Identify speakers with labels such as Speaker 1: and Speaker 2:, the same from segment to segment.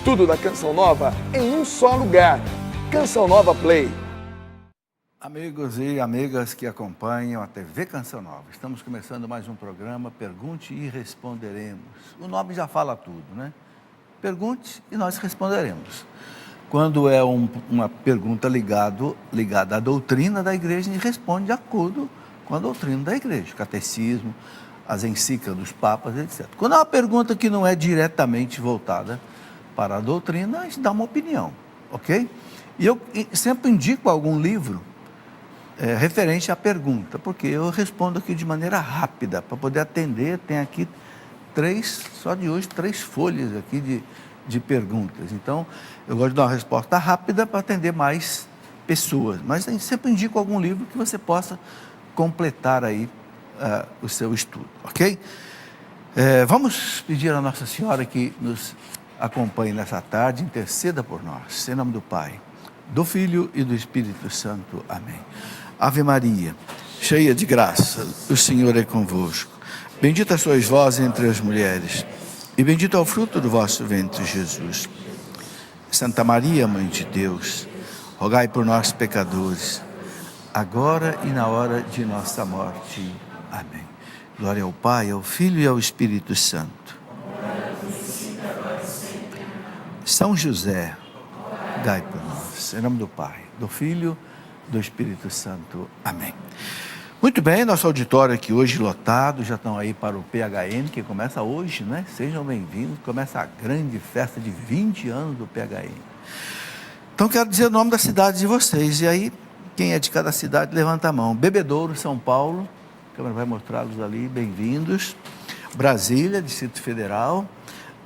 Speaker 1: Tudo da Canção Nova em um só lugar. Canção Nova Play.
Speaker 2: Amigos e amigas que acompanham a TV Canção Nova, estamos começando mais um programa Pergunte e Responderemos. O nome já fala tudo, né? Pergunte e nós responderemos. Quando é uma pergunta ligada à doutrina da igreja, a gente responde de acordo com a doutrina da igreja, catecismo, as encíclicas dos papas, etc. Quando é uma pergunta que não é diretamente voltada para a doutrina, a gente dá uma opinião, ok? E eu sempre indico algum livro referente à pergunta, porque eu respondo aqui de maneira rápida, para poder atender. Tem aqui só de hoje, 3 folhas aqui de perguntas. Então, eu gosto de dar uma resposta rápida para atender mais pessoas, mas eu sempre indico algum livro que você possa completar aí o seu estudo, ok? Vamos pedir a Nossa Senhora que nos acompanhe nessa tarde, interceda por nós, em nome do Pai, do Filho e do Espírito Santo. Amém. Ave Maria, cheia de graça, o Senhor é convosco. Bendita sois vós entre as mulheres, e bendito é o fruto do vosso ventre, Jesus. Santa Maria, Mãe de Deus, rogai por nós, pecadores, agora e na hora de nossa morte. Amém. Glória ao Pai, ao Filho e ao Espírito Santo. São José, rogai por nós. Em nome do Pai, do Filho, do Espírito Santo. Amém. Muito bem, nosso auditório aqui hoje lotado, já estão aí para o PHN, que começa hoje, né? Sejam bem-vindos, começa a grande festa de 20 anos do PHN. Então, quero dizer o nome da cidade de vocês, e aí, quem é de cada cidade, levanta a mão. Bebedouro, São Paulo, a câmera vai mostrá-los ali, bem-vindos. Brasília, Distrito Federal.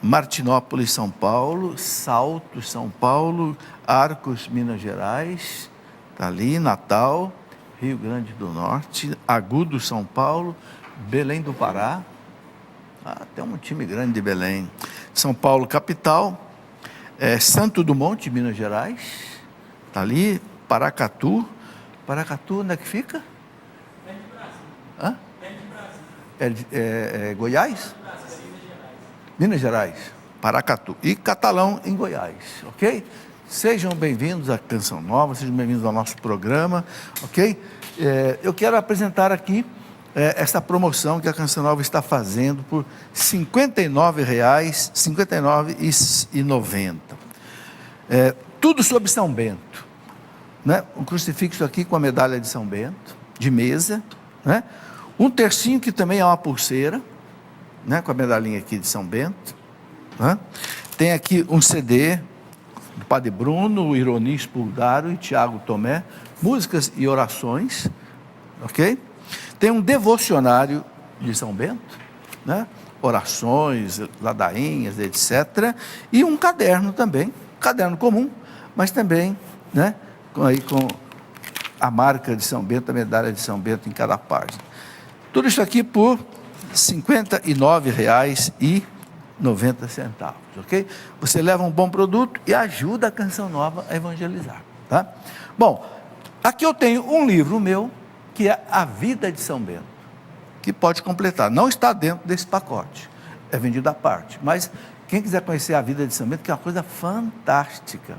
Speaker 2: Martinópolis, São Paulo. Salto, São Paulo. Arcos, Minas Gerais. Está ali, Natal, Rio Grande do Norte, Agudo, São Paulo, Belém do Pará. Tem um time grande de Belém. São Paulo, capital. Santo Dumont, Minas Gerais. Está ali, Paracatu. Paracatu, onde é que fica? Goiás? Minas Gerais. Paracatu. E Catalão, em Goiás, ok? Sejam bem-vindos à Canção Nova, sejam bem-vindos ao nosso programa, ok? Eu quero apresentar aqui essa promoção que a Canção Nova está fazendo por R$ 59,00, R$ 59,90. Tudo sobre São Bento, né? Um crucifixo aqui com a medalha de São Bento, de mesa, né? Um tercinho que também é uma pulseira, né? Com a medalhinha aqui de São Bento, né? Tem aqui um CD do Padre Bruno, Ironias Pulgaro e Tiago Tomé, músicas e orações, ok? Tem um devocionário de São Bento, né? Orações, ladainhas, etc. E um caderno também, caderno comum, mas também, né? Com a marca de São Bento, a medalha de São Bento em cada página. Tudo isso aqui por R$ 59,90, ok? Você leva um bom produto e ajuda a Canção Nova a evangelizar, tá? Bom, aqui eu tenho um livro meu, que é A Vida de São Bento, que pode completar. Não está dentro desse pacote, é vendido à parte, mas quem quiser conhecer a vida de São Bento, que é uma coisa fantástica.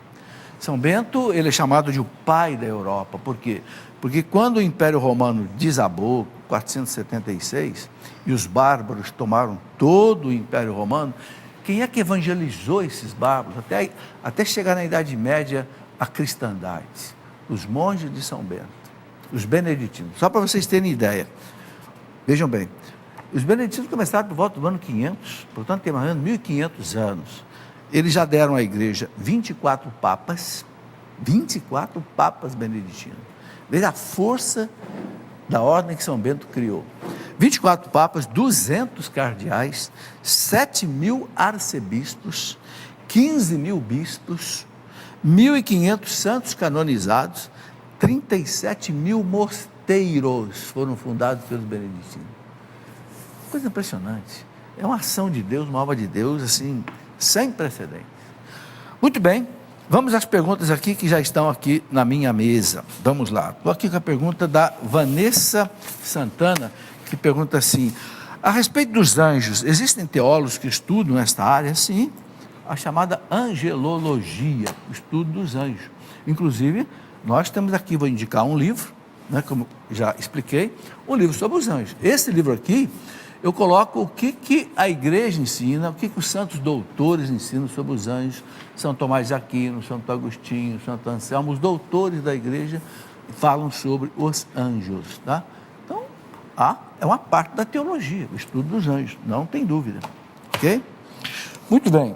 Speaker 2: São Bento, ele é chamado de o pai da Europa. Por quê? Porque quando o Império Romano desabou, 476, e os bárbaros tomaram todo o Império Romano, quem é que evangelizou esses bárbaros? Até chegar na Idade Média, a cristandade. Os monges de São Bento, os beneditinos. Só para vocês terem ideia. Vejam bem, os beneditinos começaram por volta do ano 500, portanto tem mais ou menos 1.500 anos. Eles já deram à igreja 24 papas beneditinos. Veja a força da ordem que São Bento criou. 24 papas, 200 cardeais, 7.000 arcebispos, 15.000 bispos, 1.500 santos canonizados, 37.000 mosteiros foram fundados pelos beneditinos. Coisa impressionante. É uma ação de Deus, uma obra de Deus, assim, sem precedentes. Muito bem, vamos às perguntas aqui que já estão aqui na minha mesa. Vamos lá. Estou aqui com a pergunta da Vanessa Santana, que pergunta assim: a respeito dos anjos, existem teólogos que estudam esta área? Sim, a chamada angelologia, o estudo dos anjos. Inclusive, nós temos aqui, vou indicar um livro, né, como já expliquei, um livro sobre os anjos. Esse livro aqui, eu coloco o que a igreja ensina, o que os santos doutores ensinam sobre os anjos, São Tomás de Aquino, Santo Agostinho, Santo Anselmo, os doutores da igreja falam sobre os anjos, tá? Então, é uma parte da teologia, o estudo dos anjos, não tem dúvida, ok? Muito bem.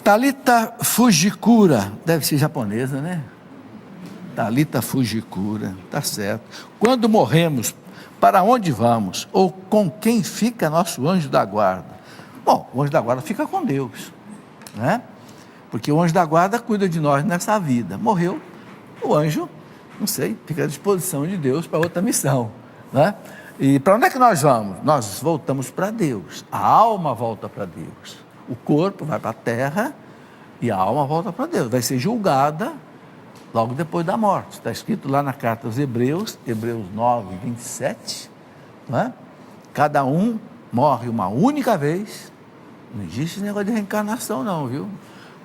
Speaker 2: Talita Fujikura, deve ser japonesa, né? Talita Fujikura, tá certo. Quando morremos, para onde vamos? Ou com quem fica nosso anjo da guarda? Bom, o anjo da guarda fica com Deus, né? Porque o anjo da guarda cuida de nós nessa vida. Morreu, o anjo, não sei, fica à disposição de Deus para outra missão, né? E para onde é que nós vamos? Nós voltamos para Deus. A alma volta para Deus. O corpo vai para a terra e a alma volta para Deus. Vai ser julgada logo depois da morte. Está escrito lá na carta aos Hebreus, Hebreus 9, 27, não é? Cada um morre uma única vez. Não existe esse negócio de reencarnação não, viu?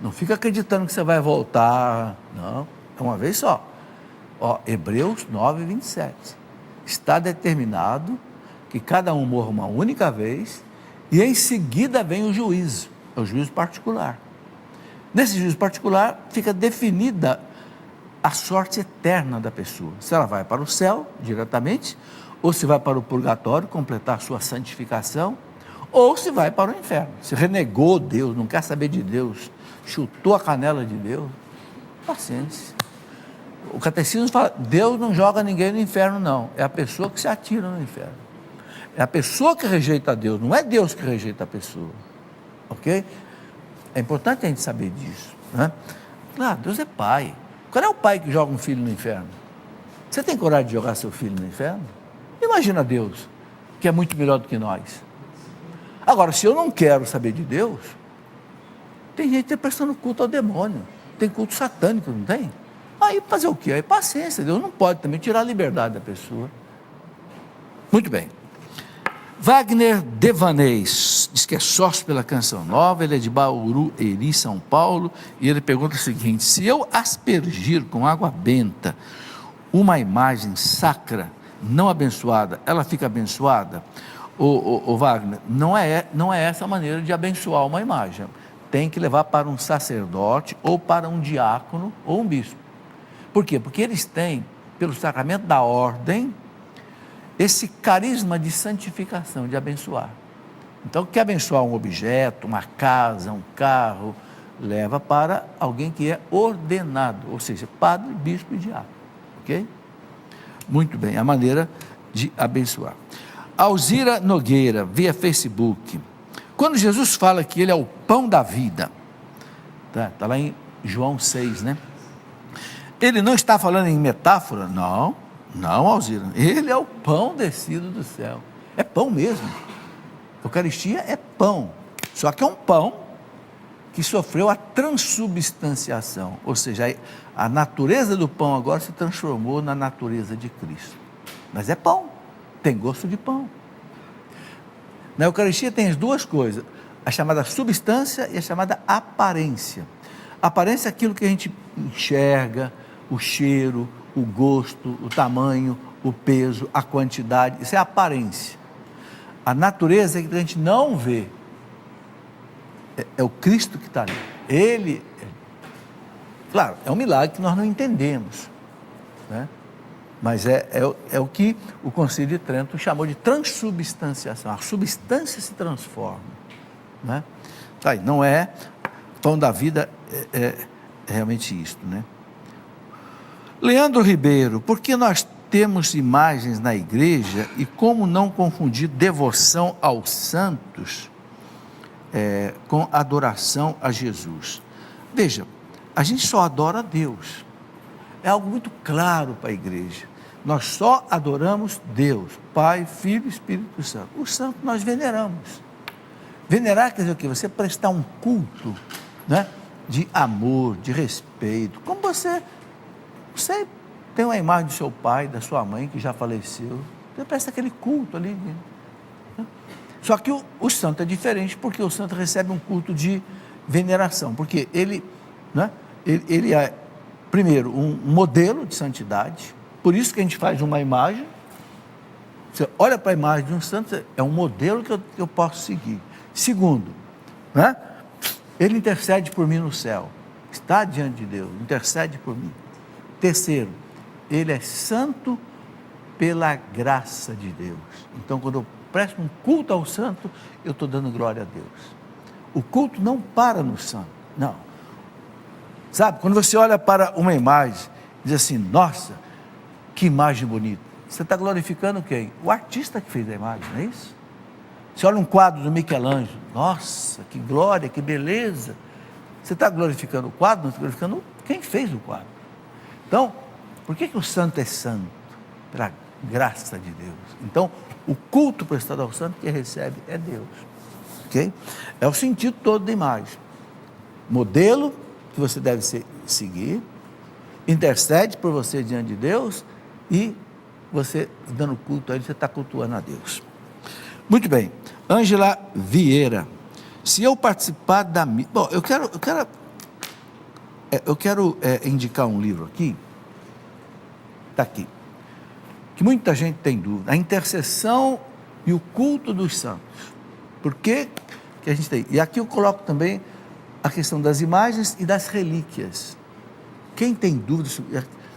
Speaker 2: Não fica acreditando que você vai voltar, não, é uma vez só. Hebreus 9, 27. Está determinado que cada um morra uma única vez e em seguida vem o juízo, é o juízo particular. Nesse juízo particular fica definida a sorte eterna da pessoa, se ela vai para o céu diretamente, ou se vai para o purgatório completar a sua santificação, ou se vai para o inferno, se renegou Deus, não quer saber de Deus, chutou a canela de Deus, paciência. O catecismo fala, Deus não joga ninguém no inferno não, é a pessoa que se atira no inferno, é a pessoa que rejeita Deus, não é Deus que rejeita a pessoa, ok? É importante a gente saber disso, né? Claro, Deus é pai. Qual é o pai que joga um filho no inferno? Você tem coragem de jogar seu filho no inferno? Imagina Deus, que é muito melhor do que nós. Agora, se eu não quero saber de Deus, tem gente prestando culto ao demônio, tem culto satânico, não tem? Aí fazer o quê? Aí paciência, Deus não pode também tirar a liberdade da pessoa. Muito bem. Wagner Devanês, diz que é sócio pela Canção Nova, ele é de Bauru-Eri, São Paulo, e ele pergunta o seguinte: se eu aspergir com água benta uma imagem sacra, não abençoada, ela fica abençoada? Wagner, não é essa a maneira de abençoar uma imagem, tem que levar para um sacerdote, ou para um diácono, ou um bispo. Por quê? Porque eles têm, pelo sacramento da ordem, esse carisma de santificação, de abençoar. Então, quer abençoar um objeto, uma casa, um carro, leva para alguém que é ordenado, ou seja, padre, bispo e diácono, ok? Muito bem, a maneira de abençoar. Alzira Nogueira, via Facebook. Quando Jesus fala que ele é o pão da vida, tá lá em João 6, né? Ele não está falando em metáfora? Não, Alzira, ele é o pão descido do céu, é pão mesmo. Eucaristia é pão, só que é um pão que sofreu a transubstanciação, ou seja, a natureza do pão agora se transformou na natureza de Cristo, mas é pão, tem gosto de pão. Na Eucaristia tem as duas coisas, a chamada substância e a chamada aparência. Aparência é aquilo que a gente enxerga, o cheiro, o gosto, o tamanho, o peso, a quantidade, isso é aparência. A natureza é que a gente não vê, é o Cristo que está ali. Ele, claro, é um milagre que nós não entendemos, né? Mas é o que o Concílio de Trento chamou de transubstanciação, a substância se transforma, né? Tá aí, não é pão da vida, é realmente isto, né? Leandro Ribeiro, por que nós temos imagens na igreja e como não confundir devoção aos santos com adoração a Jesus? Veja, a gente só adora a Deus, é algo muito claro para a igreja, nós só adoramos Deus, Pai, Filho e Espírito Santo. O santo nós veneramos. Venerar quer dizer o quê? Você prestar um culto, né, de amor, de respeito, como você tem uma imagem do seu pai, da sua mãe que já faleceu, você presta aquele culto ali, né? Só que o santo é diferente, porque o santo recebe um culto de veneração, porque ele, né, ele é, primeiro, um modelo de santidade, por isso que a gente faz uma imagem. Você olha para a imagem de um santo, é um modelo que eu posso seguir. Segundo, né, ele intercede por mim no céu, está diante de Deus, intercede por mim. Terceiro, ele é santo pela graça de Deus. Então, quando eu presto um culto ao santo, eu estou dando glória a Deus. O culto não para no santo, não. Sabe, quando você olha para uma imagem, diz assim, nossa, que imagem bonita. Você está glorificando quem? O artista que fez a imagem, não é isso? Você olha um quadro do Michelangelo, nossa, que glória, que beleza. Você está glorificando o quadro, não está glorificando quem fez o quadro. Então, por que o santo é santo? Pela graça de Deus. Então, o culto prestado ao santo que recebe é Deus. Ok? É o sentido todo da imagem. Modelo que você deve seguir, intercede por você diante de Deus e você, dando culto a Ele, você está cultuando a Deus. Muito bem. Ângela Vieira. Se eu participar da missa... Bom, eu quero indicar um livro aqui. Está aqui. Que muita gente tem dúvida. A intercessão e o culto dos santos. Por que a gente tem? E aqui eu coloco também a questão das imagens e das relíquias. Quem tem dúvidas,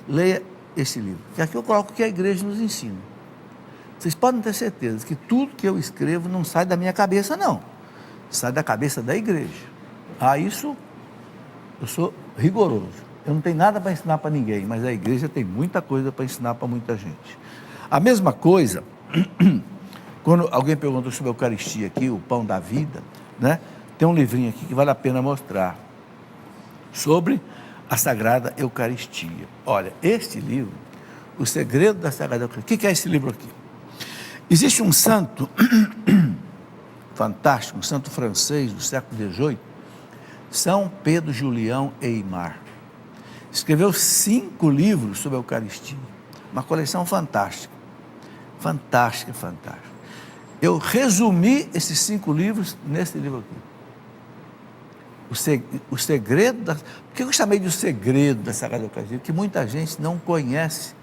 Speaker 2: leia esse livro. E aqui eu coloco o que a igreja nos ensina. Vocês podem ter certeza que tudo que eu escrevo não sai da minha cabeça, não. Sai da cabeça da igreja. Isso eu sou rigoroso. Eu não tenho nada para ensinar para ninguém, mas a igreja tem muita coisa para ensinar para muita gente. A mesma coisa, quando alguém perguntou sobre a Eucaristia aqui, o pão da vida, né? Tem um livrinho aqui que vale a pena mostrar, sobre a Sagrada Eucaristia. Olha, este livro, O Segredo da Sagrada Eucaristia. O que é esse livro aqui? Existe um santo fantástico, um santo francês do século XVIII, São Pedro Julião Aymar. Escreveu 5 livros sobre a Eucaristia. Uma coleção fantástica. Fantástica, fantástica. Eu resumi esses 5 livros nesse livro aqui. O segredo Por que eu chamei de o segredo da Sagrada Eucaristia? Porque muita gente não conhece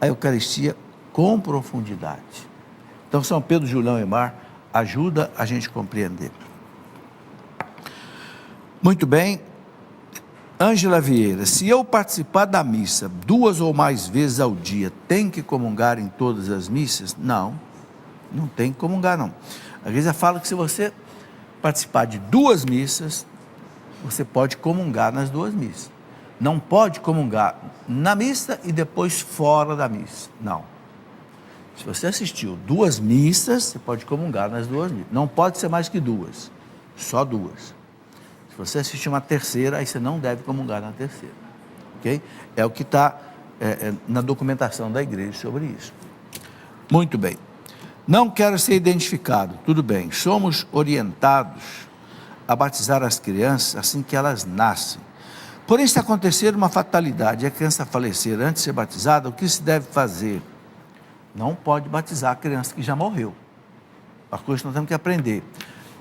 Speaker 2: a Eucaristia com profundidade. Então, São Pedro Julião Aymar ajuda a gente a compreender. Muito bem. Ângela Vieira, se eu participar da missa 2 ou mais vezes ao dia, tem que comungar em todas as missas? Não, não tem que comungar, não. A igreja fala que se você participar de 2 missas, você pode comungar nas 2 missas. Não pode comungar na missa e depois fora da missa. Não. Se você assistiu 2 missas, você pode comungar nas 2 missas. Não pode ser mais que 2, só 2. Se você assistir uma terceira, aí você não deve comungar na terceira. Ok? É o que está na documentação da igreja sobre isso. Muito bem. Não quero ser identificado. Tudo bem. Somos orientados a batizar as crianças assim que elas nascem. Porém, se acontecer uma fatalidade e a criança falecer antes de ser batizada, o que se deve fazer? Não pode batizar a criança que já morreu. A coisa que nós temos que aprender.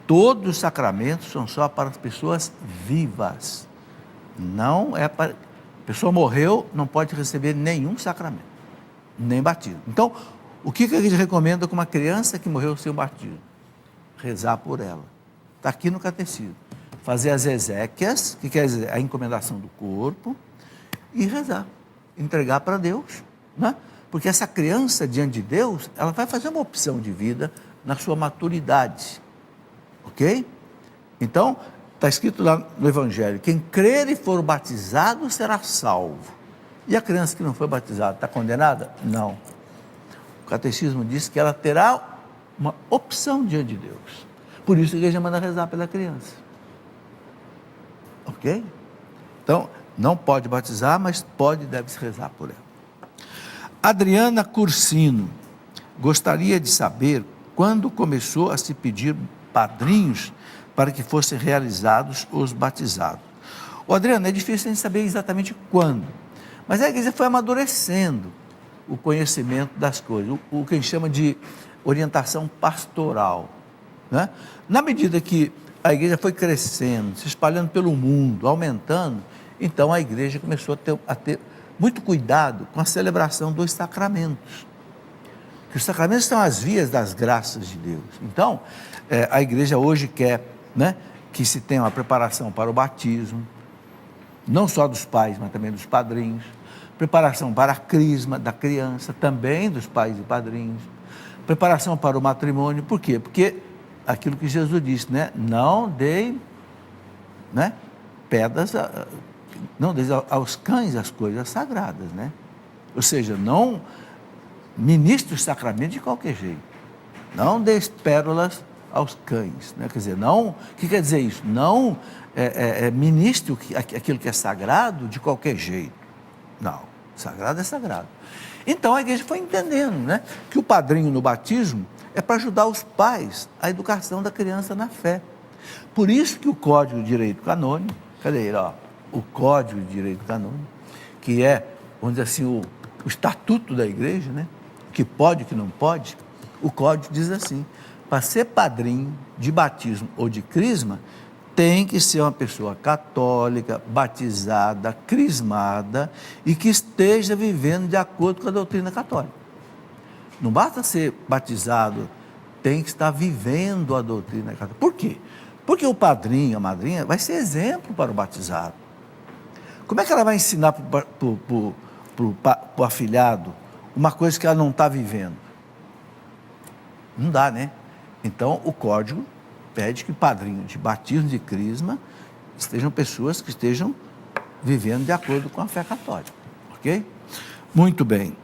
Speaker 2: Todos os sacramentos são só para as pessoas vivas. Não é para... A pessoa morreu, não pode receber nenhum sacramento, nem batismo. Então, o que a gente recomenda com uma criança que morreu sem o batismo? Rezar por ela. Está aqui no catecismo. Fazer as exéquias, que quer dizer a encomendação do corpo, e rezar. Entregar para Deus, né? Porque essa criança diante de Deus, ela vai fazer uma opção de vida na sua maturidade. Ok? Então, está escrito lá no Evangelho, quem crer e for batizado será salvo. E a criança que não foi batizada está condenada? Não. O catecismo diz que ela terá uma opção diante de Deus. Por isso a igreja manda rezar pela criança. Ok? Então, não pode batizar, mas pode e deve-se rezar por ela. Adriana Cursino gostaria de saber quando começou a se pedir padrinhos para que fossem realizados os batizados. Ô Adriano, é difícil a gente saber exatamente quando, mas a igreja foi amadurecendo o conhecimento das coisas, o que a gente chama de orientação pastoral, né? Na medida que a igreja foi crescendo, se espalhando pelo mundo, aumentando, então a igreja começou a ter muito cuidado com a celebração dos sacramentos. Que os sacramentos são as vias das graças de Deus. Então, a igreja hoje quer, né, que se tenha uma preparação para o batismo, não só dos pais, mas também dos padrinhos, preparação para a crisma da criança, também dos pais e padrinhos, preparação para o matrimônio. Por quê? Porque aquilo que Jesus disse, né, não dei, né, pedras, não dei aos cães as coisas sagradas, né? Ou seja, não ministre os sacramentos de qualquer jeito, não dê pérolas aos cães, né? Quer dizer, não, o que quer dizer isso? Não ministre aquilo que é sagrado de qualquer jeito. Não, sagrado é sagrado. Então a igreja foi entendendo, né, que o padrinho no batismo é para ajudar os pais a educação da criança na fé. Por isso que o Código de Direito Canônico, cadê ele? Ó, o Código de Direito Canônico, que é, vamos dizer assim, o estatuto da igreja, né, que pode e que não pode, o Código diz assim: para ser padrinho de batismo ou de crisma, tem que ser uma pessoa católica, batizada, crismada e que esteja vivendo de acordo com a doutrina católica. Não basta ser batizado, tem que estar vivendo a doutrina católica. Por quê? Porque o padrinho, a madrinha, vai ser exemplo para o batizado. Como é que ela vai ensinar para o afilhado uma coisa que ela não está vivendo? Não dá, né? Então, o Código pede que padrinho de batismo, de crisma, estejam pessoas que estejam vivendo de acordo com a fé católica, ok? Muito bem.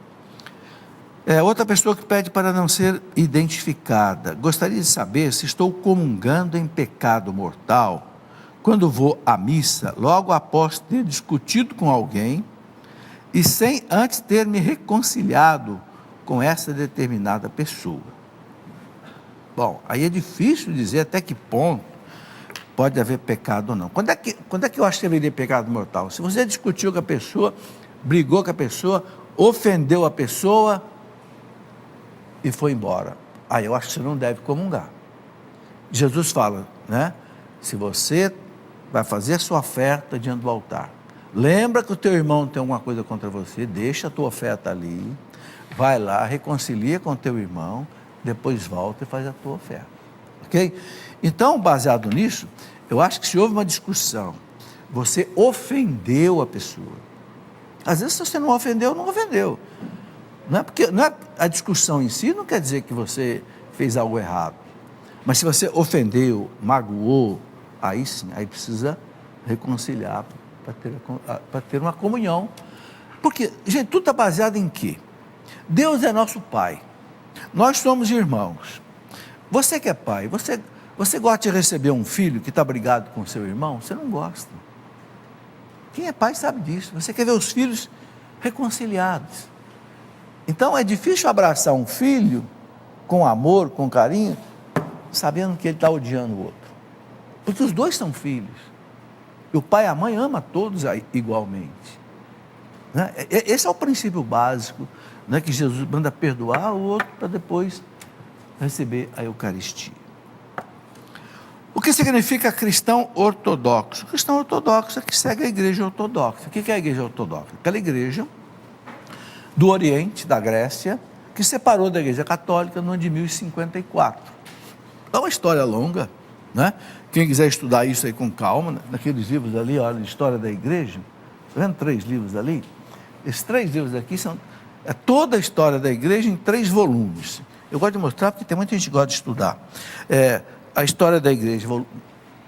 Speaker 2: Outra pessoa que pede para não ser identificada. Gostaria de saber se estou comungando em pecado mortal quando vou à missa, logo após ter discutido com alguém e sem antes ter me reconciliado com essa determinada pessoa. Bom, aí é difícil dizer até que ponto pode haver pecado ou não. Quando é que eu acho que haveria pecado mortal? Se você discutiu com a pessoa, brigou com a pessoa, ofendeu a pessoa e foi embora, aí eu acho que você não deve comungar. Jesus fala, né? Se você vai fazer a sua oferta diante do altar, lembra que o teu irmão tem alguma coisa contra você, deixa a tua oferta ali, vai lá, reconcilia com o teu irmão, depois volta e faz a tua oferta, ok? Então, baseado nisso, eu acho que se houve uma discussão, você ofendeu a pessoa. Às vezes, se você não ofendeu, não ofendeu. Não é a discussão em si não quer dizer que você fez algo errado. Mas se você ofendeu, magoou, aí sim, aí precisa reconciliar para ter uma comunhão. Porque, gente, tudo está baseado em quê? Deus é nosso Pai. Nós somos irmãos. Você que é pai, você gosta de receber um filho que está brigado com seu irmão? Você não gosta. Quem é pai sabe disso. Você quer ver os filhos reconciliados. Então é difícil abraçar um filho com amor, com carinho, sabendo que ele está odiando o outro. Porque os dois são filhos. E o pai e a mãe amam todos igualmente. Né? Esse é o princípio básico, né, que Jesus manda perdoar o outro para depois receber a Eucaristia. O que significa cristão ortodoxo? Cristão ortodoxo é que segue a igreja ortodoxa. O que é a igreja ortodoxa? Aquela igreja do Oriente, da Grécia, que separou da igreja católica no ano de 1054. É uma história longa, né? Quem quiser estudar isso aí com calma, naqueles livros ali, olha, História da Igreja, está vendo 3 livros ali? Esses 3 livros aqui são toda a história da igreja em 3 volumes. Eu gosto de mostrar porque tem muita gente que gosta de estudar. A história da igreja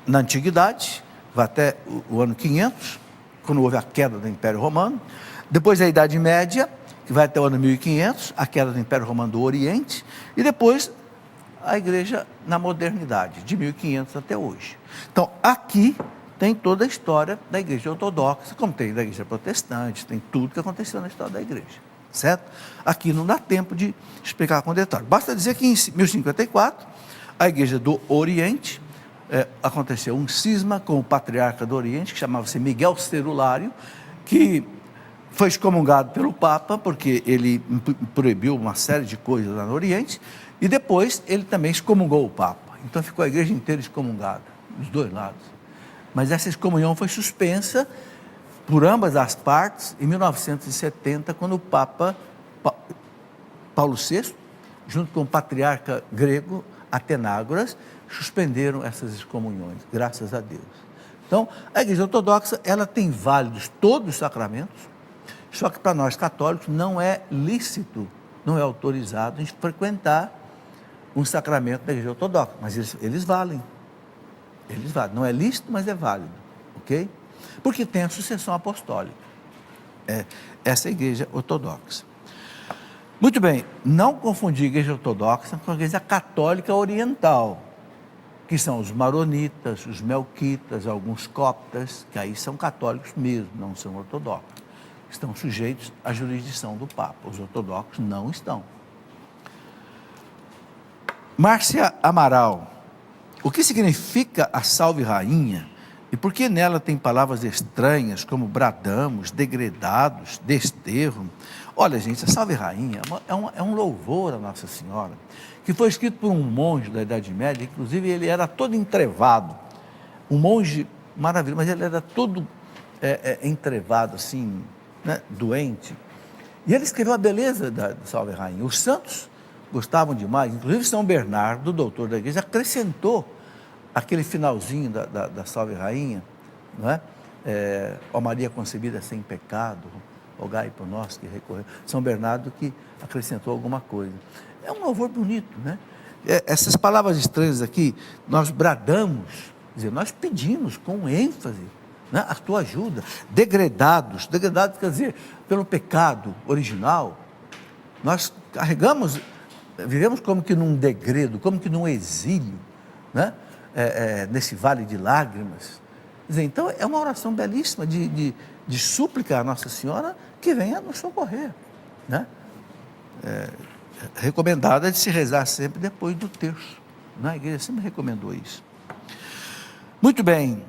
Speaker 2: na antiguidade, vai até o ano 500, quando houve a queda do Império Romano. Depois a Idade Média, que vai até o ano 1500, a queda do Império Romano do Oriente. E depois a igreja na modernidade, de 1500 até hoje. Então, aqui tem toda a história da igreja ortodoxa, como tem da igreja protestante, tem tudo que aconteceu na história da igreja, certo? Aqui não dá tempo de explicar com detalhe. Basta dizer que em 1054, a igreja do Oriente, aconteceu um cisma com o patriarca do Oriente, que chamava-se Miguel Cerulário, que foi excomungado pelo Papa, porque ele proibiu uma série de coisas lá no Oriente, e depois ele também excomungou o Papa. Então ficou a igreja inteira excomungada. dos dois lados. Mas essa excomunhão foi suspensa por ambas as partes em 1970, quando o Papa Paulo VI, junto com o patriarca grego Atenágoras, suspenderam essas excomunhões, graças a Deus. Então, a Igreja Ortodoxa, ela tem válidos todos os sacramentos, só que para nós católicos não é lícito, não é autorizado a gente frequentar um sacramento da Igreja Ortodoxa, mas eles valem. Eles valem. Não é lícito, mas é válido, ok? Porque tem a sucessão apostólica. Essa é a Igreja Ortodoxa. Muito bem, não confundir a Igreja Ortodoxa com a Igreja Católica Oriental, que são os maronitas, os melquitas, alguns coptas, que aí são católicos mesmo, não são ortodoxos. Estão sujeitos à jurisdição do Papa. Os ortodoxos não estão. Márcia Amaral, o que significa a Salve Rainha e por que nela tem palavras estranhas como bradamos, degredados, desterro? Olha, gente, a Salve Rainha é um louvor a Nossa Senhora, que foi escrito por um monge da Idade Média, inclusive ele era todo entrevado, um monge maravilhoso, mas ele era todo entrevado, assim, né, doente. E ele escreveu a beleza da Salve Rainha. Os santos gostavam demais, inclusive São Bernardo, doutor da igreja, acrescentou aquele finalzinho da Salve Rainha, não é? Ó Maria concebida sem pecado, rogai por nós que recorremos. São Bernardo que acrescentou alguma coisa. É um louvor bonito, né? Essas palavras estranhas aqui, nós bradamos, quer dizer, nós pedimos com ênfase, né, a tua ajuda. Degredados quer dizer, pelo pecado original, nós carregamos, vivemos como que num degredo, como que num exílio, né? Nesse vale de lágrimas. Quer dizer, então, é uma oração belíssima de súplica à Nossa Senhora que venha nos socorrer, né? Recomendada de se rezar sempre depois do terço, né? A igreja sempre recomendou isso. Muito bem,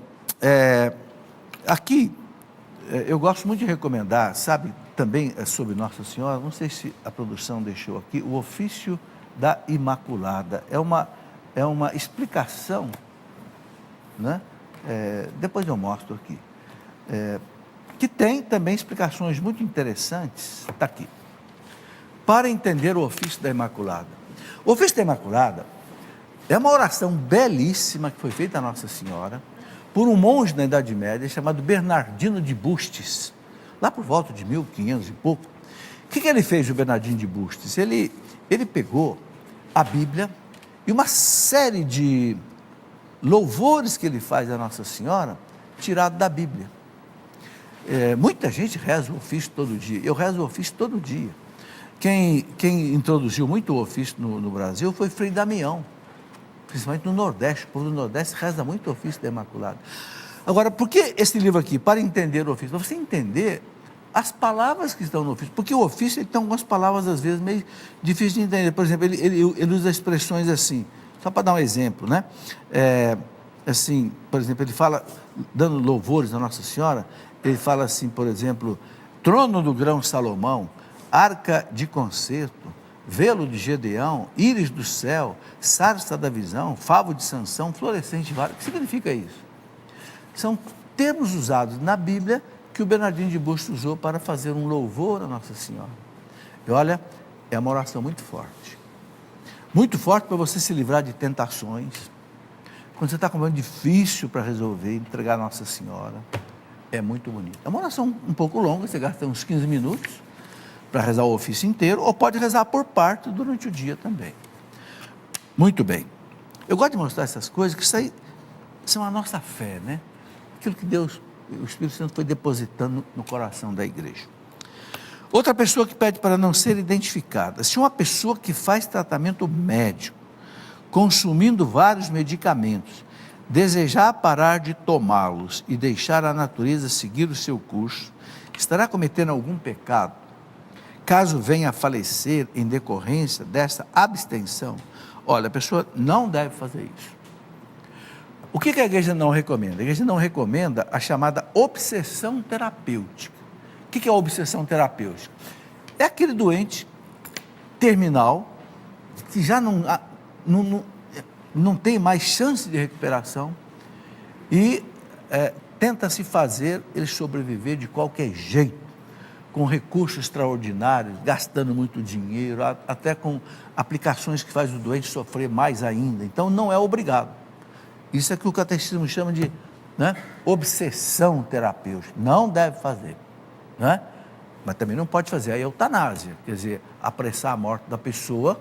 Speaker 2: aqui eu gosto muito de recomendar, sabe, também sobre Nossa Senhora, não sei se a produção deixou aqui, o ofício da Imaculada. É uma explicação, né? Depois eu mostro aqui, que tem também explicações muito interessantes, está aqui, para entender o ofício da Imaculada. O ofício da Imaculada é uma oração belíssima que foi feita a Nossa Senhora por um monge na Idade Média chamado Bernardino de Bustis, lá por volta de 1500 e pouco. O que ele fez, o Bernardino de Bustis? Ele pegou a Bíblia e uma série de louvores que ele faz à Nossa Senhora, tirado da Bíblia. Muita gente reza o ofício todo dia, eu rezo o ofício todo dia. Quem introduziu muito o ofício no Brasil foi Frei Damião, principalmente no Nordeste. O povo do Nordeste reza muito o ofício da Imaculada. Agora, por que esse livro aqui? Para entender o ofício, para você entender as palavras que estão no ofício, porque o ofício ele tem algumas palavras, às vezes, meio difíceis de entender. Por exemplo, ele usa expressões assim, só para dar um exemplo, né? Assim, por exemplo, ele fala, dando louvores à Nossa Senhora, ele fala assim, por exemplo, trono do grão Salomão, arca de concerto, velo de Gedeão, íris do céu, sarça da visão, favo de Sansão, florescente vara. O que significa isso? São termos usados na Bíblia que o Bernardino de Bustos usou para fazer um louvor à Nossa Senhora. E olha, é uma oração muito forte para você se livrar de tentações. Quando você está com um problema difícil para resolver, entregar a Nossa Senhora, é muito bonito. É uma oração um pouco longa, você gasta uns 15 minutos para rezar o ofício inteiro, ou pode rezar por parte durante o dia também. Muito bem. Eu gosto de mostrar essas coisas, que isso aí são a nossa fé, né? Aquilo que Deus, o Espírito Santo foi depositando no coração da igreja. Outra pessoa que pede para não ser identificada. Se uma pessoa que faz tratamento médico, consumindo vários medicamentos, desejar parar de tomá-los e deixar a natureza seguir o seu curso, estará cometendo algum pecado? Caso venha a falecer em decorrência dessa abstenção, olha, a pessoa não deve fazer isso. O que a igreja não recomenda? A igreja não recomenda a chamada obsessão terapêutica. O que é a obsessão terapêutica? É aquele doente terminal que já não tem mais chance de recuperação E tenta-se fazer ele sobreviver de qualquer jeito, com recursos extraordinários, gastando muito dinheiro, até com aplicações que fazem o doente sofrer mais ainda. Então, não é obrigado. Isso é que o catecismo chama de, né, obsessão terapêutica. Não deve fazer, né? Mas também não pode fazer a eutanásia, quer dizer, apressar a morte da pessoa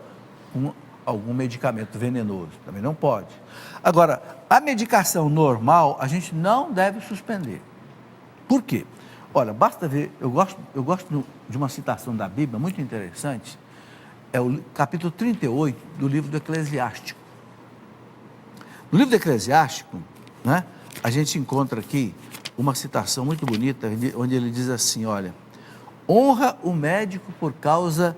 Speaker 2: com algum medicamento venenoso. Também não pode. Agora, a medicação normal, a gente não deve suspender. Por quê? Olha, basta ver, eu gosto de uma citação da Bíblia muito interessante, é o capítulo 38 do livro do Eclesiástico. No livro do Eclesiástico, né, a gente encontra aqui uma citação muito bonita, onde ele diz assim, olha, honra o médico por causa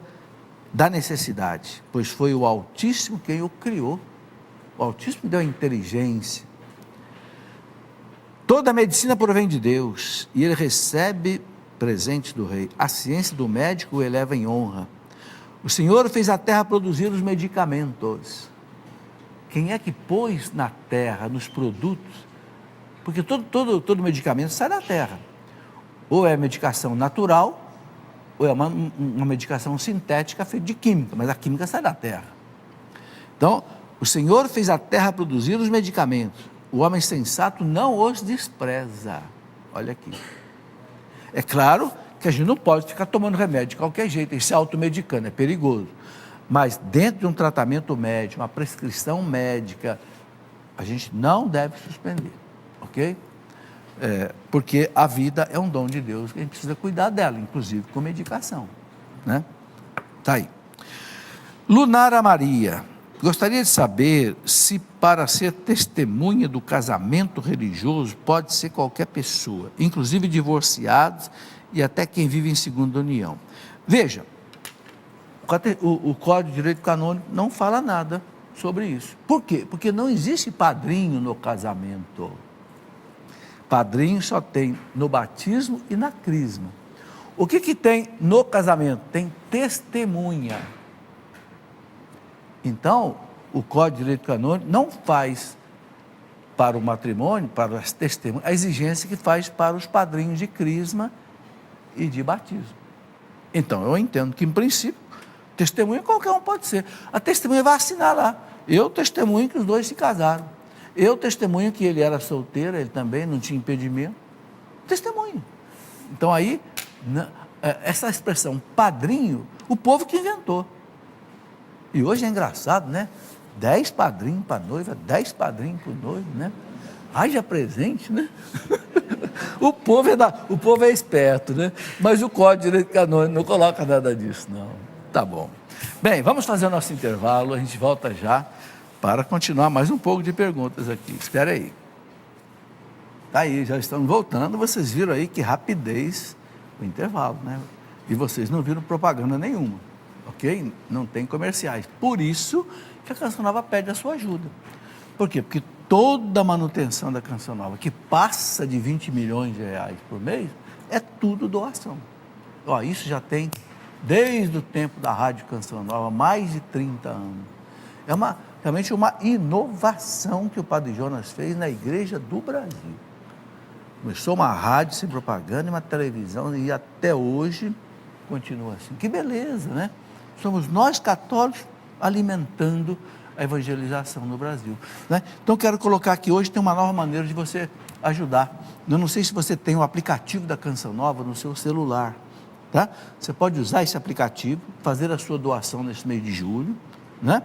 Speaker 2: da necessidade, pois foi o Altíssimo quem o criou. O Altíssimo deu a inteligência. Toda a medicina provém de Deus e ele recebe presentes do rei. A ciência do médico o eleva em honra. O Senhor fez a terra produzir os medicamentos. Quem é que pôs na terra, nos produtos? Porque todo medicamento sai da terra. Ou é medicação natural, ou é uma medicação sintética feita de química, mas a química sai da terra. Então, o Senhor fez a terra produzir os medicamentos. O homem sensato não os despreza. Olha aqui. É claro que a gente não pode ficar tomando remédio de qualquer jeito e se automedicando, é perigoso. Mas dentro de um tratamento médico, uma prescrição médica, a gente não deve suspender, ok? Porque a vida é um dom de Deus, que a gente precisa cuidar dela, inclusive com medicação, né? Tá aí. Lunara Maria, gostaria de saber se para ser testemunha do casamento religioso pode ser qualquer pessoa, inclusive divorciados e até quem vive em segunda união. Veja, o Código de Direito Canônico não fala nada sobre isso. Por quê? Porque não existe padrinho no casamento. Padrinho só tem no batismo e na crisma. O que tem no casamento? Tem testemunha. Então, o Código de Direito Canônico não faz para o matrimônio, para as testemunhas, a exigência que faz para os padrinhos de crisma e de batismo. Então, eu entendo que, em princípio, testemunha qualquer um pode ser. A testemunha vai assinar lá. Eu testemunho que os dois se casaram. Eu testemunho que ele era solteiro, ele também não tinha impedimento. Testemunho. Então, aí, essa expressão padrinho, o povo que inventou. E hoje é engraçado, né? 10 padrinhos para a noiva, 10 padrinhos para o noivo, né? Haja presente, né? O povo é esperto, né? Mas o Código de Direito Canônico não coloca nada disso, não. Tá bom. Bem, vamos fazer o nosso intervalo, a gente volta já para continuar mais um pouco de perguntas aqui. Espera aí. Tá aí, já estamos voltando, vocês viram aí que rapidez o intervalo, né? E vocês não viram propaganda nenhuma, ok? Não tem comerciais. Por isso que a Canção Nova pede a sua ajuda. Por quê? Porque toda a manutenção da Canção Nova, que passa de 20 milhões de reais por mês, é tudo doação. Ó, isso já tem desde o tempo da Rádio Canção Nova, mais de 30 anos. É realmente uma inovação que o Padre Jonas fez na Igreja do Brasil. Começou uma rádio sem propaganda e uma televisão, e até hoje continua assim. Que beleza, né? Somos nós católicos alimentando a evangelização no Brasil, né? Então, quero colocar aqui hoje, tem uma nova maneira de você ajudar. Eu não sei se você tem o aplicativo da Canção Nova no seu celular, tá? Você pode usar esse aplicativo, fazer a sua doação nesse mês de julho, né?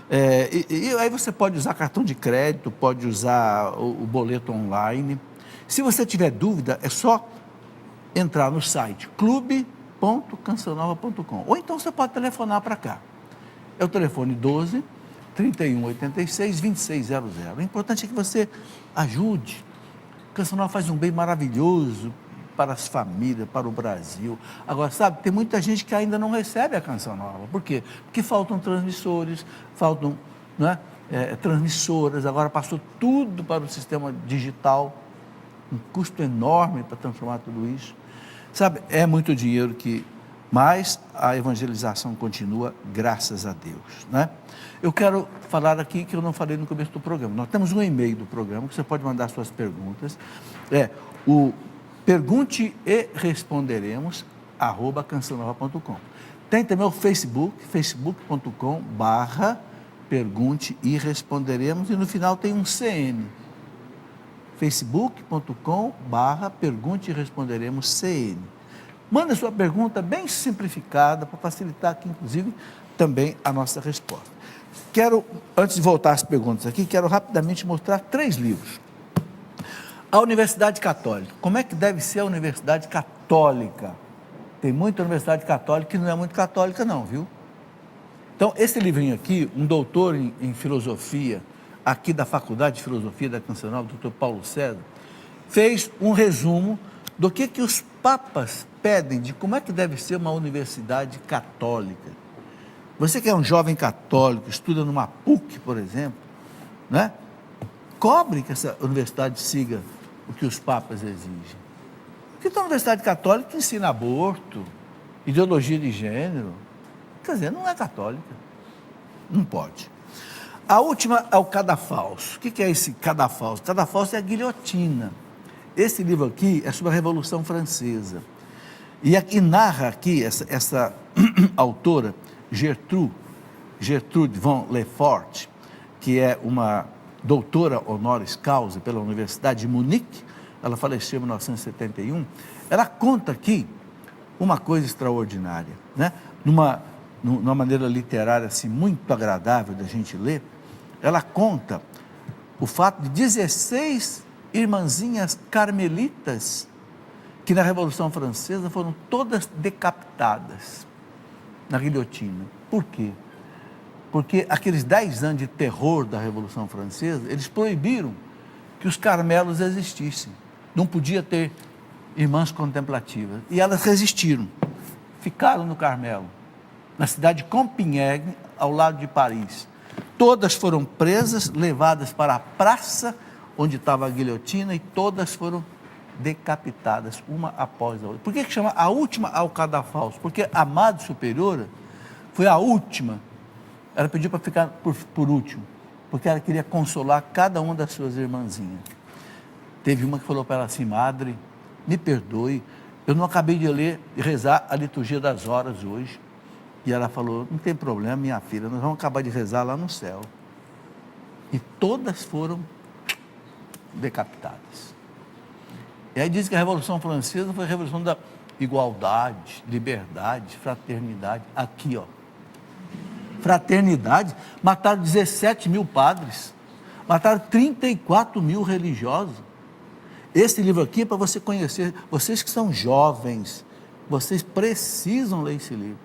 Speaker 2: E aí você pode usar cartão de crédito, pode usar o boleto online. Se você tiver dúvida, é só entrar no site clube.cancionova.com, ou então você pode telefonar para cá. É o telefone 12 3186 2600. O importante é que você ajude. A Canção Nova faz um bem maravilhoso para as famílias, para o Brasil. Agora, sabe, tem muita gente que ainda não recebe a Canção Nova. Por quê? Porque faltam transmissores, faltam, né, transmissoras. Agora passou tudo para o sistema digital, um custo enorme para transformar tudo isso. Sabe, é muito dinheiro que mas a evangelização continua, graças a Deus, né? Eu quero falar aqui que eu não falei no começo do programa. Nós temos um e-mail do programa que você pode mandar suas perguntas. É o pergunte e responderemos @cançãonova.com. Tem também o Facebook, facebook.com/pergunte e responderemos, e no final tem um CN, facebook.com/pergunte e responderemos CN. Manda sua pergunta bem simplificada para facilitar aqui, inclusive, também a nossa resposta. Antes de voltar às perguntas aqui, quero rapidamente mostrar 3 livros. A Universidade Católica. Como é que deve ser a Universidade Católica? Tem muita Universidade Católica que não é muito católica não, viu? Então, esse livrinho aqui, um doutor em filosofia, aqui da Faculdade de Filosofia da Canção Nova, o Dr. Paulo César, fez um resumo do que os papas pedem, de como é que deve ser uma universidade católica. Você que é um jovem católico, estuda numa PUC, por exemplo, né? Cobre que essa universidade siga o que os papas exigem. Porque tem uma universidade católica que ensina aborto, ideologia de gênero. Quer dizer, não é católica. Não pode. A última é o cadafalso. O que é esse cadafalso? Cadafalso é a guilhotina. Esse livro aqui é sobre a Revolução Francesa. E aqui narra aqui essa autora, Gertrude von Lefort, que é uma doutora honoris causa pela Universidade de Munique. Ela faleceu em 1971. Ela conta aqui uma coisa extraordinária, né? Numa maneira literária assim, muito agradável da gente ler. Ela conta o fato de 16 irmãzinhas carmelitas que na Revolução Francesa foram todas decapitadas na guilhotina. Por quê? Porque aqueles 10 anos de terror da Revolução Francesa, eles proibiram que os carmelos existissem. Não podia ter irmãs contemplativas. E elas resistiram. Ficaram no Carmelo, na cidade de Compiègne, ao lado de Paris. Todas foram presas, levadas para a praça onde estava a guilhotina, e todas foram decapitadas, uma após a outra. Por que chama a última ao cadafalso? Porque a Madre Superiora foi a última. Ela pediu para ficar por último, porque ela queria consolar cada uma das suas irmãzinhas. Teve uma que falou para ela assim: Madre, me perdoe, eu não acabei de ler e rezar a liturgia das horas hoje. E ela falou: não tem problema, minha filha, nós vamos acabar de rezar lá no céu. E todas foram decapitadas. E aí diz que a Revolução Francesa foi a revolução da igualdade, liberdade, fraternidade. Aqui, ó. Fraternidade. Mataram 17 mil padres. Mataram 34 mil religiosos. Esse livro aqui é para você conhecer. Vocês que são jovens, vocês precisam ler esse livro.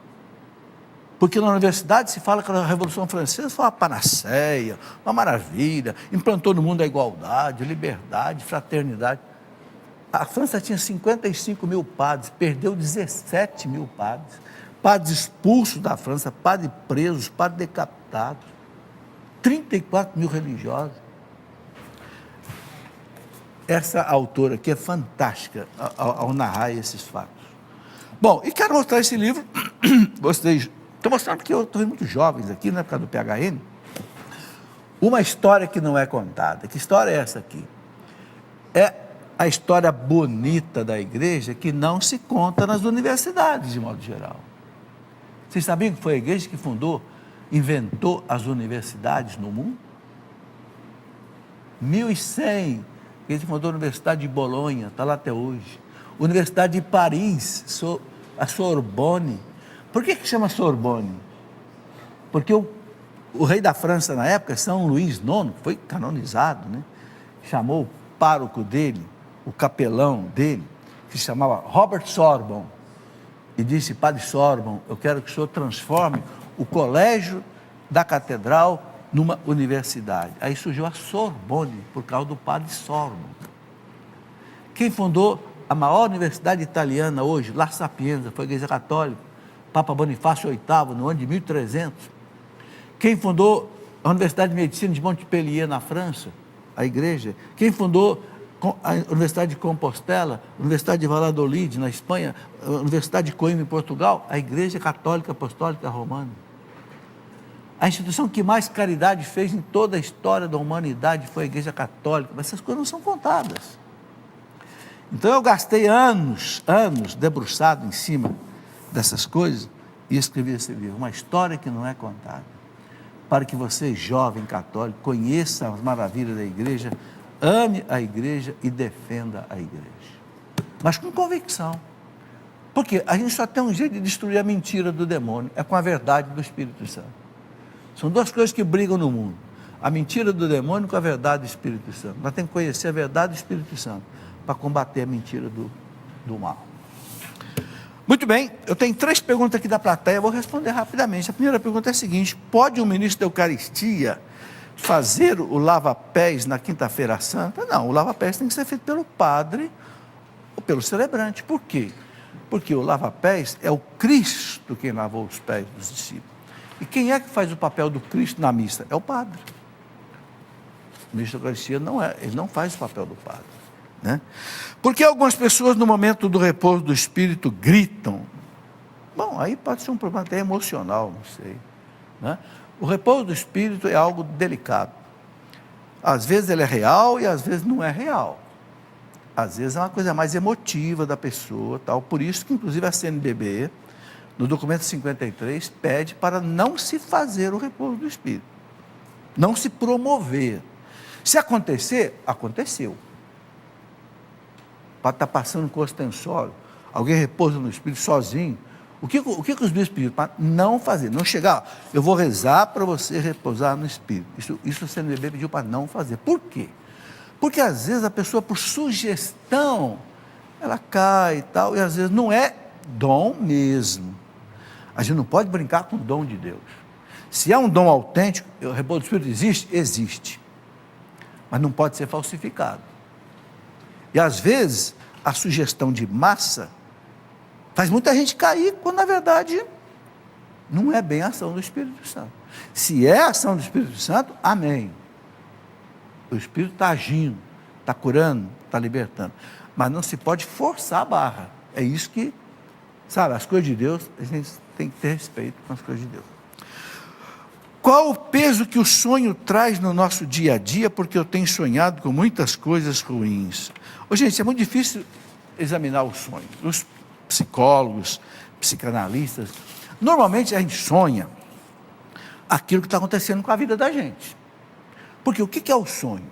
Speaker 2: Porque na universidade se fala que a Revolução Francesa foi uma panaceia, uma maravilha, implantou no mundo a igualdade, liberdade, fraternidade. A França tinha 55 mil padres, perdeu 17 mil padres. Padres expulsos da França, padres presos, padres decapitados. 34 mil religiosos. Essa autora aqui é fantástica ao narrar esses fatos. Bom, e quero mostrar esse livro. Vocês, estou mostrando porque eu estou vendo muitos jovens aqui, né, por causa do PHN. Uma história que não é contada. Que história é essa aqui? É a história bonita da igreja que não se conta nas universidades, de modo geral. Vocês sabiam que foi a igreja que inventou as universidades no mundo? 1100, a igreja fundou a Universidade de Bolonha, está lá até hoje. Universidade de Paris, a Sorbonne. Por que chama Sorbonne? Porque o rei da França na época, São Luís IX, que foi canonizado, né? Chamou o pároco dele, o capelão dele, que se chamava Robert Sorbonne, e disse: Padre Sorbonne, eu quero que o senhor transforme o colégio da catedral numa universidade. Aí surgiu a Sorbonne, por causa do Padre Sorbonne. Quem fundou a maior universidade italiana hoje, La Sapienza, foi a Igreja Católica, Papa Bonifácio VIII, no ano de 1300. Quem fundou a Universidade de Medicina de Montpellier, na França? A igreja. Quem fundou a Universidade de Compostela, a Universidade de Valladolid, na Espanha, a Universidade de Coimbra, em Portugal, a Igreja Católica Apostólica Romana. A instituição que mais caridade fez em toda a história da humanidade foi a Igreja Católica, mas essas coisas não são contadas. Então eu gastei anos debruçado em cima dessas coisas e escrevi esse livro, uma história que não é contada, para que você, jovem católico, conheça as maravilhas da igreja, ame a igreja e defenda a igreja. Mas com convicção. Porque a gente só tem um jeito de destruir a mentira do demônio, é com a verdade do Espírito Santo. São duas coisas que brigam no mundo. A mentira do demônio com a verdade do Espírito Santo. Nós temos que conhecer a verdade do Espírito Santo para combater a mentira do mal. Muito bem, eu tenho 3 perguntas aqui da plateia, eu vou responder rapidamente. A primeira pergunta é a seguinte: pode um ministro da Eucaristia fazer o lava-pés na quinta-feira santa? Não, o lava-pés tem que ser feito pelo padre ou pelo celebrante. Por quê? Porque o lava-pés é o Cristo quem lavou os pés dos discípulos. E quem é que faz o papel do Cristo na missa? É o padre. O ministro da Eucaristia ele não faz o papel do padre. Né? Porque algumas pessoas no momento do repouso do Espírito gritam. Bom, aí pode ser um problema até emocional, não sei. Né? O repouso do Espírito é algo delicado. Às vezes ele é real e às vezes não é real. Às vezes é uma coisa mais emotiva da pessoa, tal. Por isso que inclusive a CNBB, no documento 53, pede para não se fazer o repouso do Espírito. Não se promover. Se acontecer, aconteceu. Pode estar passando com ostensório, alguém repousa no Espírito sozinho. O que os bispos pediram? Para não fazer, não chegar. Eu vou rezar para você repousar no Espírito. Isso o CNBB pediu para não fazer. Por quê? Porque às vezes a pessoa, por sugestão, ela cai e tal, e às vezes não é dom mesmo. A gente não pode brincar com o dom de Deus. Se é um dom autêntico, o repouso do Espírito existe? Existe. Mas não pode ser falsificado. E às vezes, a sugestão de massa faz muita gente cair, quando na verdade não é bem a ação do Espírito Santo. Se é a ação do Espírito Santo, amém. O Espírito está agindo, está curando, está libertando. Mas não se pode forçar a barra. É isso que, sabe, as coisas de Deus, a gente tem que ter respeito com as coisas de Deus. Qual o peso que o sonho traz no nosso dia a dia, porque eu tenho sonhado com muitas coisas ruins? Gente, é muito difícil examinar o sonho. Os psicólogos, psicanalistas, normalmente a gente sonha aquilo que está acontecendo com a vida da gente. Porque o que é o sonho?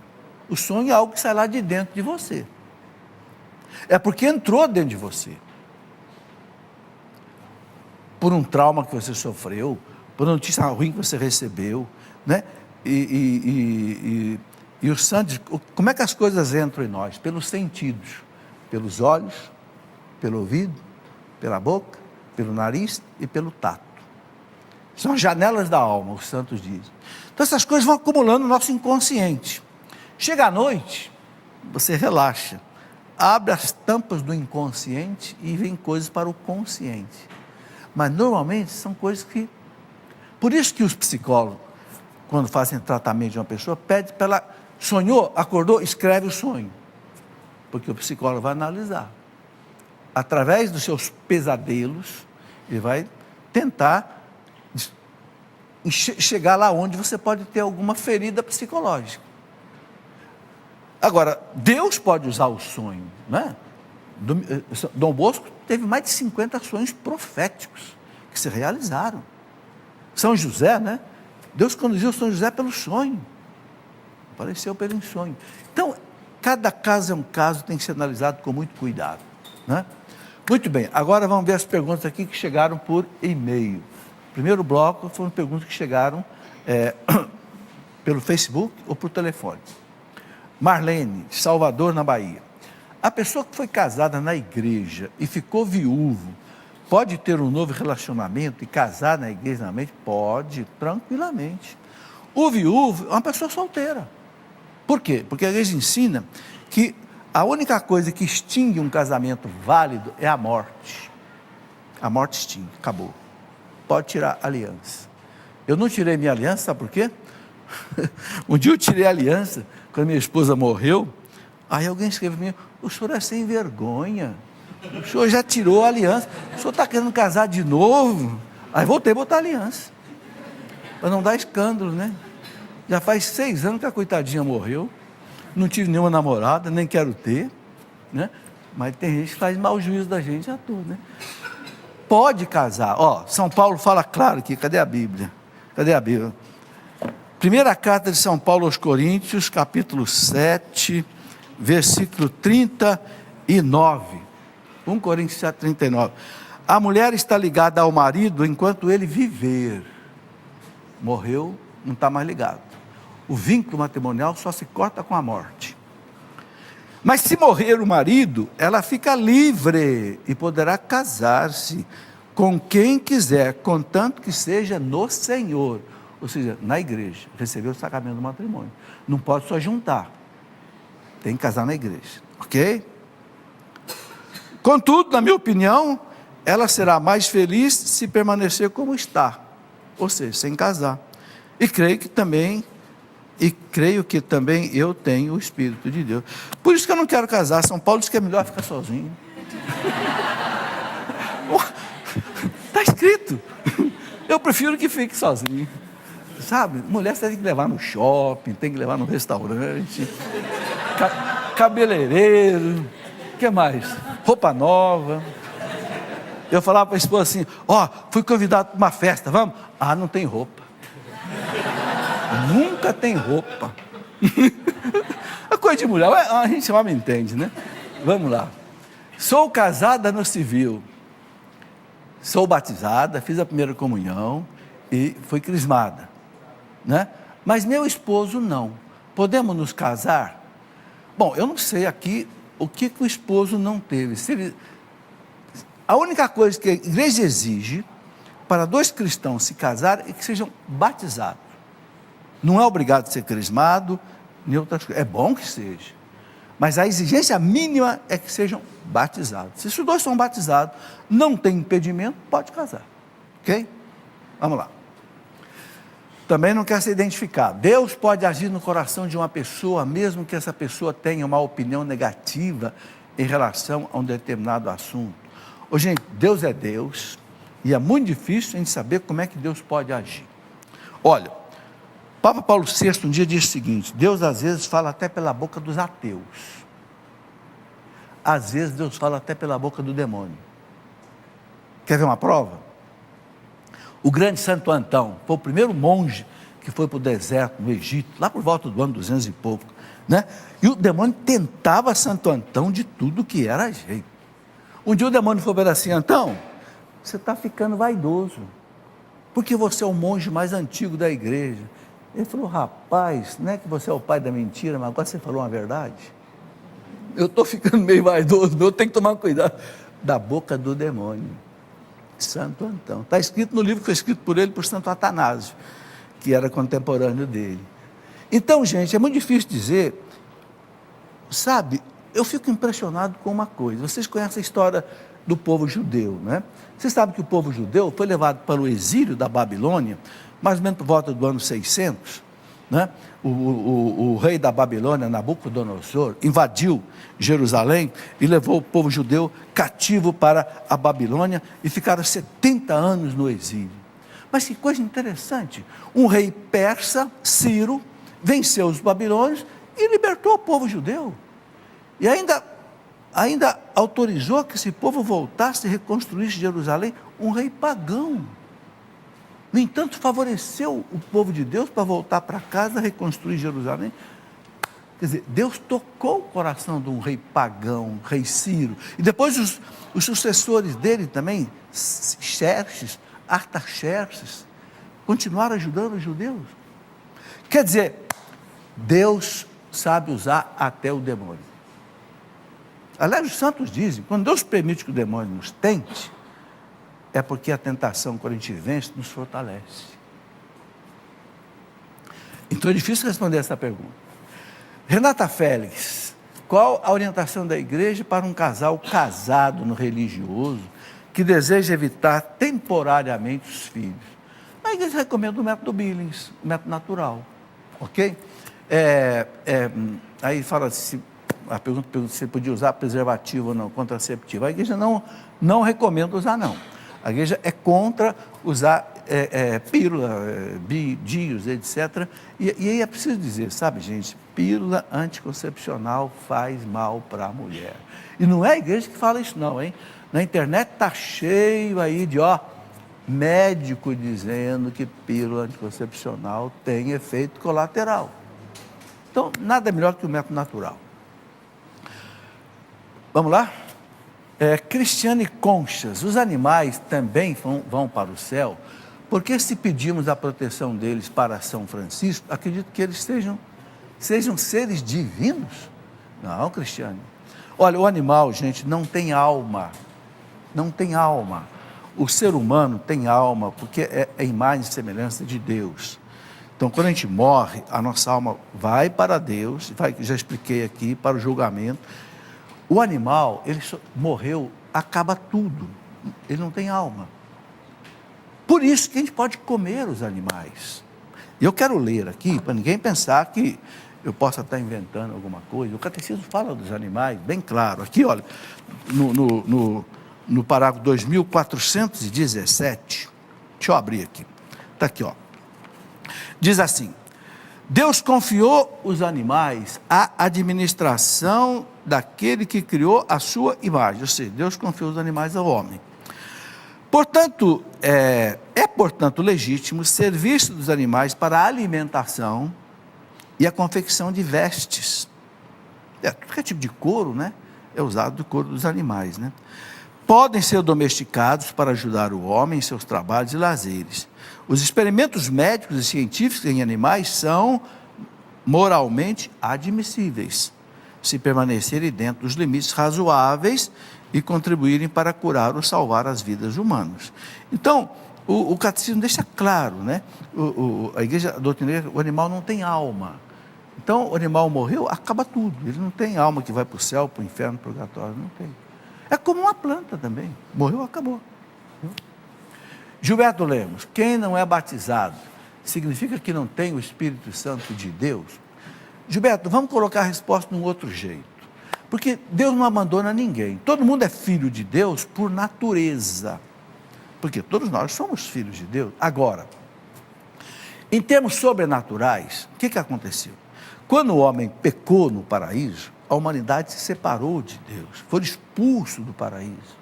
Speaker 2: O sonho é algo que sai lá de dentro de você. É porque entrou dentro de você. Por um trauma que você sofreu, por uma notícia ruim que você recebeu, né? E o Santos, como é que as coisas entram em nós? Pelos sentidos, pelos olhos, pelo ouvido, pela boca, pelo nariz e pelo tato. São as janelas da alma, os santos dizem. Então essas coisas vão acumulando no nosso inconsciente. Chega à noite, você relaxa, abre as tampas do inconsciente e vem coisas para o consciente. Mas normalmente são coisas que... Por isso que os psicólogos, quando fazem tratamento de uma pessoa, pedem para ela, sonhou, acordou, escreve o sonho. Porque o psicólogo vai analisar. Através dos seus pesadelos, ele vai tentar chegar lá onde você pode ter alguma ferida psicológica. Agora, Deus pode usar o sonho, né? Dom Bosco teve mais de 50 sonhos proféticos que se realizaram. São José, né? Deus conduziu São José pelo sonho. Apareceu pelo sonho. Então, cada caso é um caso, tem que ser analisado com muito cuidado, né? Muito bem, agora vamos ver as perguntas aqui que chegaram por e-mail. O primeiro bloco foram perguntas que chegaram pelo Facebook ou por telefone. Marlene, de Salvador, na Bahia. A pessoa que foi casada na igreja e ficou viúvo, pode ter um novo relacionamento e casar na igreja novamente? Pode, tranquilamente. O viúvo é uma pessoa solteira. Por quê? Porque a igreja ensina que a única coisa que extingue um casamento válido é a morte. A morte extingue, acabou. Pode tirar a aliança. Eu não tirei minha aliança, sabe por quê? Um dia eu tirei a aliança, quando minha esposa morreu, Aí alguém escreveu para mim: o senhor é sem vergonha, o senhor já tirou a aliança, o senhor está querendo casar de novo? Aí voltei a botar a aliança, para não dar escândalo, né? Já faz 6 anos que a coitadinha morreu, não tive nenhuma namorada, nem quero ter, né? Mas tem gente que faz mau juízo da gente à toa, né? Pode casar. Ó, São Paulo fala claro aqui, cadê a Bíblia? Cadê a Bíblia? Primeira carta de São Paulo aos Coríntios, capítulo 7, versículo 39. 1 Coríntios 7, 39. A mulher está ligada ao marido enquanto ele viver. Morreu, não está mais ligado. O vínculo matrimonial só se corta com a morte. Mas se morrer o marido, ela fica livre e poderá casar-se com quem quiser, contanto que seja no Senhor, ou seja, na igreja, receber o sacramento do matrimônio. Não pode só juntar, tem que casar na igreja, ok? Contudo, na minha opinião, ela será mais feliz se permanecer como está, ou seja, sem casar. E creio que também eu tenho o Espírito de Deus. Por isso que eu não quero casar. São Paulo diz que é melhor ficar sozinho. Está escrito. Eu prefiro que fique sozinho. Sabe, mulher você tem que levar no shopping, tem que levar no restaurante, cabeleireiro, o que mais? Roupa nova. Eu falava para a esposa assim: fui convidado para uma festa, vamos? Ah, não tem roupa. Nunca tem roupa. A coisa de mulher, a gente homem entende, né? Vamos lá. Sou casada no civil, sou batizada, fiz a primeira comunhão e fui crismada, né? Mas meu esposo não. Podemos nos casar? Bom, eu não sei aqui o que o esposo não teve. A única coisa que a igreja exige para 2 cristãos se casarem é que sejam batizados. Não é obrigado a ser crismado, nem outras coisas. É bom que seja. Mas a exigência mínima é que sejam batizados. Se os 2 são batizados, não tem impedimento, pode casar. Ok? Vamos lá. Também não quer se identificar. Deus pode agir no coração de uma pessoa, mesmo que essa pessoa tenha uma opinião negativa em relação a um determinado assunto. Gente, Deus é Deus, e é muito difícil a gente saber como é que Deus pode agir. Olha, Papa Paulo VI um dia disse o seguinte: Deus às vezes fala até pela boca dos ateus. Às vezes Deus fala até pela boca do demônio. Quer ver uma prova? O grande Santo Antão foi o primeiro monge que foi para o deserto, no Egito, lá por volta do ano 200 e pouco, né? E o demônio tentava Santo Antão de tudo que era jeito. Um dia o demônio falou para ele assim: Antão, você está ficando vaidoso, porque você é o monge mais antigo da igreja. Ele falou: rapaz, não é que você é o pai da mentira, mas agora você falou uma verdade. Eu estou ficando meio vaidoso, eu tenho que tomar cuidado. Da boca do demônio, Santo Antão. Está escrito no livro que foi escrito por ele, por Santo Atanásio, que era contemporâneo dele. Então, gente, é muito difícil dizer, sabe, eu fico impressionado com uma coisa. Vocês conhecem a história do povo judeu, né? Vocês sabem que o povo judeu foi levado para o exílio da Babilônia, mais ou menos por volta do ano 600, né? O rei da Babilônia, Nabucodonosor, invadiu Jerusalém e levou o povo judeu cativo para a Babilônia e ficaram 70 anos no exílio. Mas que coisa interessante, um rei persa, Ciro, venceu os babilônios e libertou o povo judeu. E ainda autorizou que esse povo voltasse e reconstruísse Jerusalém, um rei pagão. No entanto, favoreceu o povo de Deus para voltar para casa, reconstruir Jerusalém. Quer dizer, Deus tocou o coração de um rei pagão, rei Ciro. E depois os sucessores dele também, Xerxes, Artaxerxes, continuaram ajudando os judeus. Quer dizer, Deus sabe usar até o demônio. Aliás, os santos dizem, quando Deus permite que o demônio nos tente, é porque a tentação, quando a gente vence, nos fortalece. Então é difícil responder essa pergunta. Renata Félix, qual a orientação da igreja para um casal casado no religioso que deseja evitar temporariamente os filhos? A igreja recomenda o método Billings, o método natural, ok? Aí fala assim, a pergunta se você podia usar preservativo ou não, contraceptivo. A igreja não recomenda usar, não. A igreja é contra usar pílula, DIUs, etc. E aí é preciso dizer, sabe, gente, pílula anticoncepcional faz mal para a mulher. E não é a igreja que fala isso, não, hein? Na internet está cheio aí de, médico dizendo que pílula anticoncepcional tem efeito colateral. Então, nada melhor que o método natural. Vamos lá? Cristiane Conchas, os animais também vão para o céu, porque se pedimos a proteção deles para São Francisco, acredito que eles sejam seres divinos? Não, Cristiane. Olha, o animal, gente, não tem alma. Não tem alma. O ser humano tem alma, porque é imagem e semelhança de Deus. Então, quando a gente morre, a nossa alma vai para Deus, já expliquei aqui, para o julgamento. O animal, ele morreu, acaba tudo. Ele não tem alma. Por isso que a gente pode comer os animais. E eu quero ler aqui, para ninguém pensar que eu possa estar inventando alguma coisa. O catecismo fala dos animais, bem claro. Aqui, olha, no parágrafo 2417, deixa eu abrir aqui. Está aqui, ó. Diz assim: Deus confiou os animais à administração daquele que criou a sua imagem. Ou seja, Deus confiou os animais ao homem. Portanto, portanto legítimo servir-se dos animais para a alimentação e a confecção de vestes. Qualquer tipo de couro, né? É usado do couro dos animais, né? Podem ser domesticados para ajudar o homem em seus trabalhos e lazeres. Os experimentos médicos e científicos em animais são moralmente admissíveis, se permanecerem dentro dos limites razoáveis e contribuírem para curar ou salvar as vidas humanas. Então, o catecismo deixa claro, né? A igreja doutrineira, o animal não tem alma. Então, o animal morreu, acaba tudo. Ele não tem alma que vai para o céu, para o inferno, para o purgatório, não tem. É como uma planta também. Morreu, acabou. Gilberto Lemos, quem não é batizado, significa que não tem o Espírito Santo de Deus? Gilberto, vamos colocar a resposta de um outro jeito. Porque Deus não abandona ninguém. Todo mundo é filho de Deus por natureza. Porque todos nós somos filhos de Deus. Agora, em termos sobrenaturais, o que aconteceu? Quando o homem pecou no paraíso, a humanidade se separou de Deus, foi expulso do paraíso.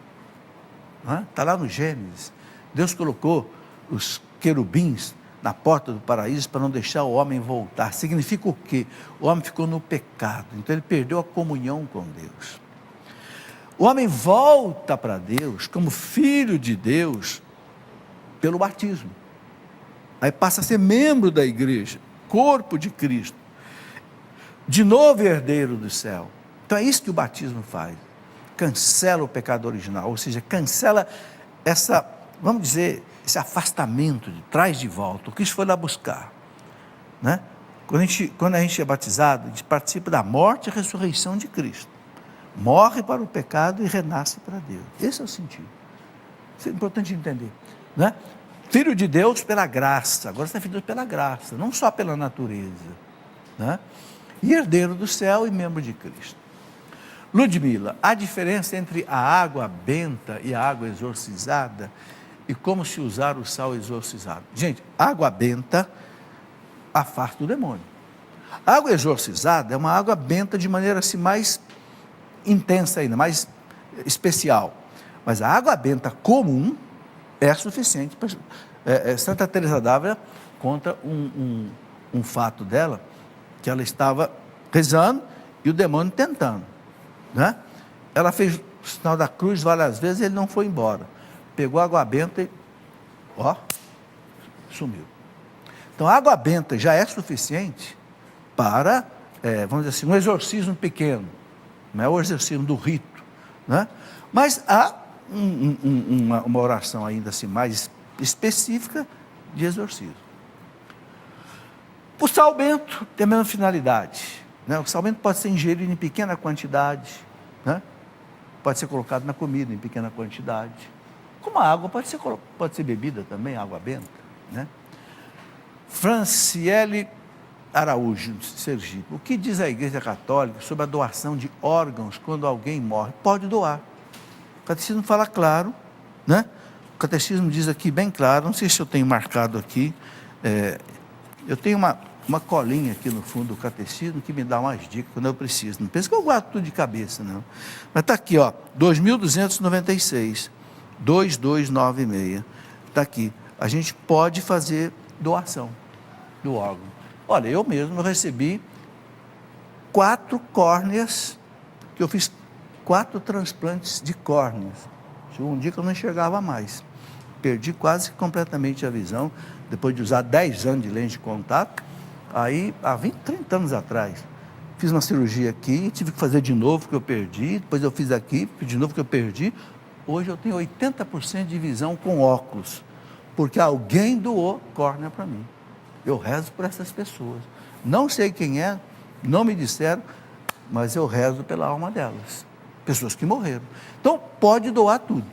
Speaker 2: Está lá no Gênesis. Deus colocou os querubins na porta do paraíso para não deixar o homem voltar. Significa o quê? O homem ficou no pecado, então ele perdeu a comunhão com Deus. O homem volta para Deus como filho de Deus pelo batismo. Aí passa a ser membro da igreja, corpo de Cristo. De novo herdeiro do céu. Então é isso que o batismo faz. Cancela o pecado original, ou seja, cancela vamos dizer, esse afastamento, traz de volta. O Cristo foi lá buscar. Né? Quando a gente é batizado, a gente participa da morte e ressurreição de Cristo. Morre para o pecado e renasce para Deus. Esse é o sentido. Isso é importante entender. Né? Filho de Deus pela graça. Agora você é filho de Deus pela graça, não só pela natureza. Né? E herdeiro do céu e membro de Cristo. Ludmila, a diferença entre a água benta e a água exorcizada e como se usar o sal exorcizado. Gente, água benta afasta o demônio. A água exorcizada é uma água benta de maneira assim mais intensa ainda, mais especial. Mas a água benta comum é suficiente. Santa Teresa d'Ávila conta um fato dela, que ela estava rezando e o demônio tentando. Né? Ela fez o sinal da cruz várias vezes e ele não foi embora. Pegou a água benta e sumiu. Então a água benta já é suficiente para, vamos dizer assim, um exorcismo pequeno. Não é o exorcismo do rito. Né? Mas há uma oração ainda assim mais específica de exorcismo. O sal bento tem a mesma finalidade. Né? O sal bento pode ser ingerido em pequena quantidade, né? Pode ser colocado na comida em pequena quantidade. Como a água pode ser bebida também, água benta. Né? Franciele Araújo, de Sergipe. O que diz a Igreja Católica sobre a doação de órgãos quando alguém morre? Pode doar. O catecismo fala claro, né? O catecismo diz aqui bem claro, não sei se eu tenho marcado aqui, eu tenho uma colinha aqui no fundo do catecismo que me dá umas dicas quando eu preciso. Não pensa que eu guardo tudo de cabeça, não. Mas está aqui, ó, 2.296, 2296. Está aqui. A gente pode fazer doação do órgão. Olha, eu mesmo recebi 4 córneas, que eu fiz 4 transplantes de córneas. Chegou um dia que eu não enxergava mais. Perdi quase completamente a visão, depois de usar 10 anos de lente de contato. Aí, há 20, 30 anos atrás, fiz uma cirurgia aqui, tive que fazer de novo que eu perdi, depois eu fiz aqui, de novo que eu perdi. Hoje eu tenho 80% de visão com óculos, porque alguém doou córnea para mim. Eu rezo por essas pessoas. Não sei quem é, não me disseram, mas eu rezo pela alma delas. Pessoas que morreram. Então, pode doar tudo.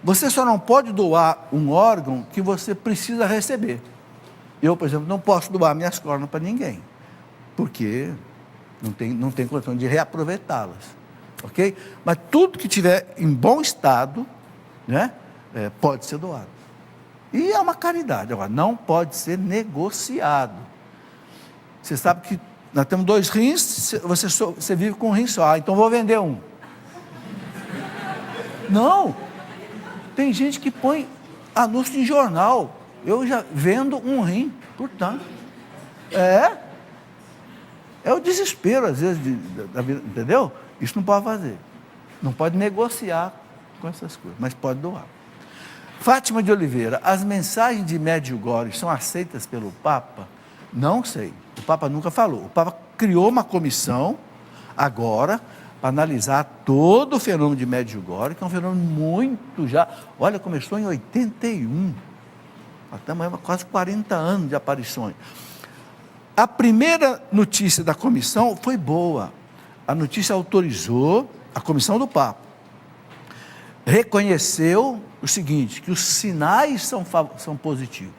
Speaker 2: Você só não pode doar um órgão que você precisa receber. Eu, por exemplo, não posso doar minhas córneas para ninguém, porque não tem condição de reaproveitá-las. Ok? Mas tudo que tiver em bom estado, né, pode ser doado. E é uma caridade. Agora, não pode ser negociado. Você sabe que nós temos 2 rins, você vive com um rim só. Então, vou vender um. Não. Tem gente que põe anúncio em jornal. Eu já vendo um rim, portanto. É o desespero, às vezes, da vida, entendeu? Isso não pode fazer. Não pode negociar com essas coisas, mas pode doar. Fátima de Oliveira, as mensagens de Medjugorje são aceitas pelo Papa? Não sei. O Papa nunca falou. O Papa criou uma comissão agora para analisar todo o fenômeno de Medjugorje, que é um fenômeno muito já... Olha, começou em 81. Até amanhã, quase 40 anos de aparições. A primeira notícia da comissão foi boa. A notícia autorizou a comissão do Papa. Reconheceu o seguinte, que os sinais são positivos.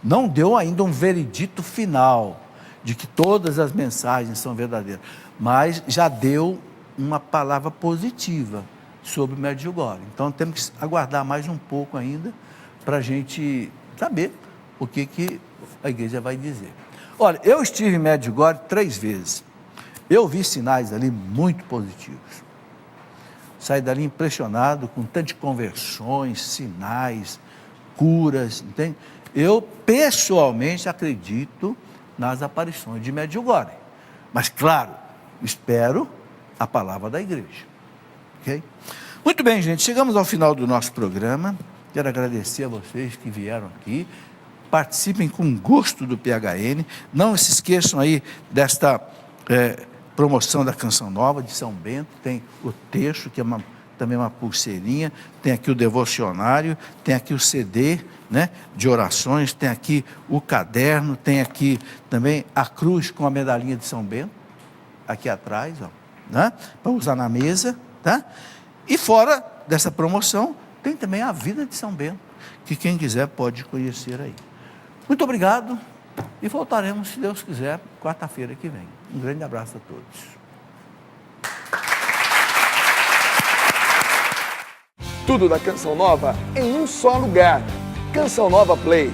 Speaker 2: Não deu ainda um veredito final de que todas as mensagens são verdadeiras, mas já deu uma palavra positiva sobre Medjugorje. Então temos que aguardar mais um pouco ainda para a gente saber o que a igreja vai dizer. Olha, eu estive em Medjugorje 3 vezes. Eu vi sinais ali muito positivos. Saí dali impressionado com tanto de conversões, sinais, curas, entende? Eu, pessoalmente, acredito nas aparições de Medjugorje. Mas, claro, espero a palavra da igreja. Ok? Muito bem, gente, chegamos ao final do nosso programa. Quero agradecer a vocês que vieram aqui. Participem com gosto do PHN. Não se esqueçam aí desta... promoção da Canção Nova de São Bento, tem o texto, que é também uma pulseirinha, tem aqui o devocionário, tem aqui o CD, né, de orações, tem aqui o caderno, tem aqui também a cruz com a medalhinha de São Bento, aqui atrás, ó, né, para usar na mesa, tá? E fora dessa promoção, tem também a vida de São Bento, que quem quiser pode conhecer aí. Muito obrigado. E voltaremos, se Deus quiser, quarta-feira que vem. Um grande abraço a todos.
Speaker 1: Tudo da Canção Nova em um só lugar. Canção Nova Play.